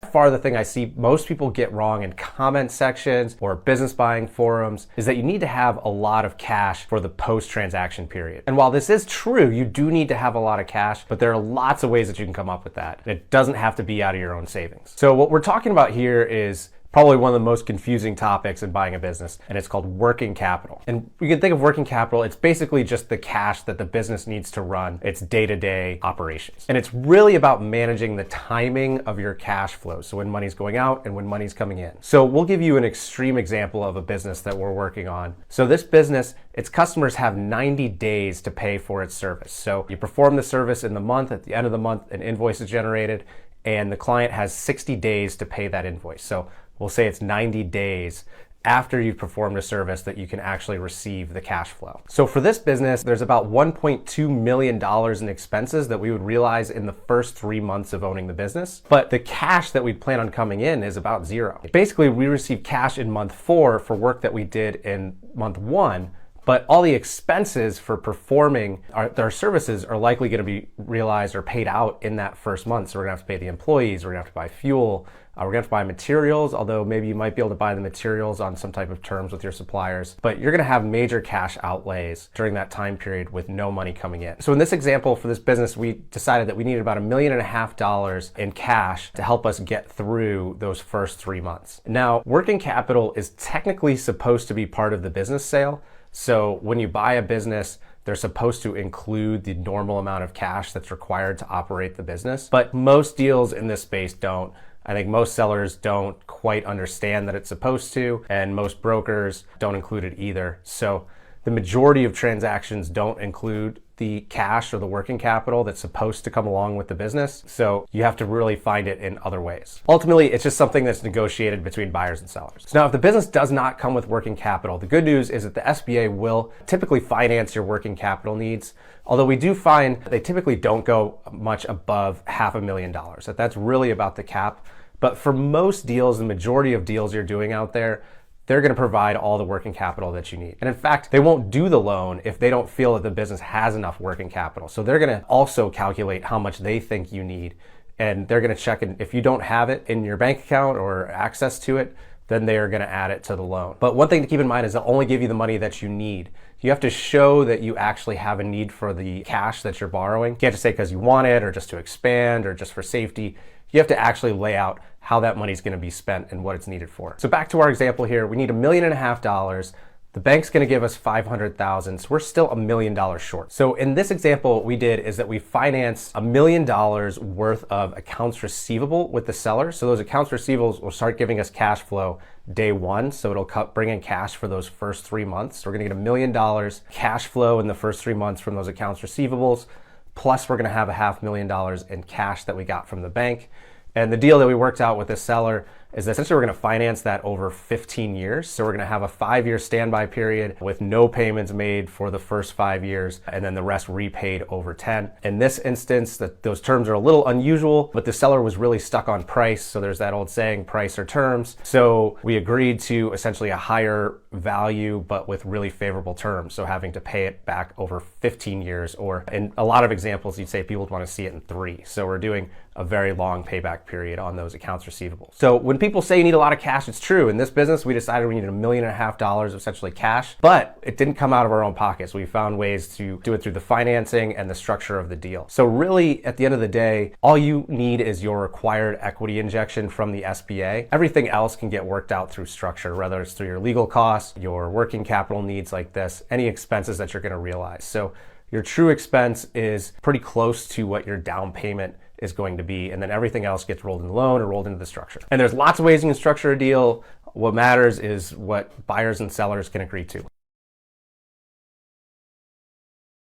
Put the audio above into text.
Far the thing I see most people get wrong in comment sections or business buying forums is that you need to have a lot of cash for the post-transaction period. And while this is true, you do need to have a lot of cash, but there are lots of ways that you can come up with that. It doesn't have to be out of your own savings. So what we're talking about here is probably one of the most confusing topics in buying a business, and it's called working capital. And you can think of working capital, it's basically just the cash that the business needs to run its day-to-day operations. And it's really about managing the timing of your cash flows, so when money's going out and when money's coming in. So we'll give you an extreme example of a business that we're working on. So this business, its customers have 90 days to pay for its service. So you perform the service in the month, at the end of the month, an invoice is generated, and the client has 60 days to pay that invoice. So we'll say it's 90 days after you've performed a service that you can actually receive the cash flow. So for this business, there's about $1.2 million in expenses that we would realize in the first 3 months of owning the business. But the cash that we plan on coming in is about zero. Basically, we receive cash in month 4 for work that we did in month 1. But all the expenses for performing our services are likely going to be realized or paid out in that first month. So we're going to have to pay the employees, we're going to have to buy fuel, we're going to have to buy materials, although maybe you might be able to buy the materials on some type of terms with your suppliers. But you're going to have major cash outlays during that time period with no money coming in. So in this example for this business, we decided that we needed about $1.5 million in cash to help us get through those first 3 months. Now, working capital is technically supposed to be part of the business sale. So when you buy a business, they're supposed to include the normal amount of cash that's required to operate the business. But most deals in this space don't. I think most sellers don't quite understand that it's supposed to, and most brokers don't include it either. So the majority of transactions don't include the cash or the working capital that's supposed to come along with the business. So you have to really find it in other ways. Ultimately, it's just something that's negotiated between buyers and sellers. So now if the business does not come with working capital, the good news is that the SBA will typically finance your working capital needs. Although we do find they typically don't go much above $500,000. That's really about the cap. But for most deals, the majority of deals you're doing out there, they're going to provide all the working capital that you need. And in fact, they won't do the loan if they don't feel that the business has enough working capital. So they're going to also calculate how much they think you need. And they're going to check, and if you don't have it in your bank account or access to it, then they are going to add it to the loan. But one thing to keep in mind is they'll only give you the money that you need. You have to show that you actually have a need for the cash that you're borrowing. You can't just say because you want it or just to expand or just for safety. You have to actually lay out how that money is going to be spent and what it's needed for. So back to our example here, we need $1.5 million. The bank's going to give us $500,000, so we're still $1 million short. So in this example, what we did is that we financed $1 million worth of accounts receivable with the seller. So those accounts receivables will start giving us cash flow day 1. So it'll bring in cash for those first 3 months. So we're going to get $1 million cash flow in the first 3 months from those accounts receivables. Plus we're going to have $500,000 in cash that we got from the bank. And the deal that we worked out with this seller is that essentially we're going to finance that over 15 years. So we're going to have a 5-year standby period with no payments made for the first 5 years and then the rest repaid over 10. In this instance, those terms are a little unusual, but the seller was really stuck on price. So there's that old saying, price or terms. So we agreed to essentially a higher value, but with really favorable terms. So having to pay it back over 15 years, or in a lot of examples, you'd say people would want to see it in 3. So we're doing a very long payback period on those accounts receivable. So when people say you need a lot of cash, it's true. In this business, we decided we needed $1.5 million of essentially cash, but it didn't come out of our own pockets. We found ways to do it through the financing and the structure of the deal. So really, at the end of the day, all you need is your required equity injection from the SBA. Everything else can get worked out through structure, whether it's through your legal costs, your working capital needs like this, any expenses that you're going to realize. So your true expense is pretty close to what your down payment is going to be, and then everything else gets rolled in the loan or rolled into the structure. And there's lots of ways you can structure a deal. What matters is what buyers and sellers can agree to.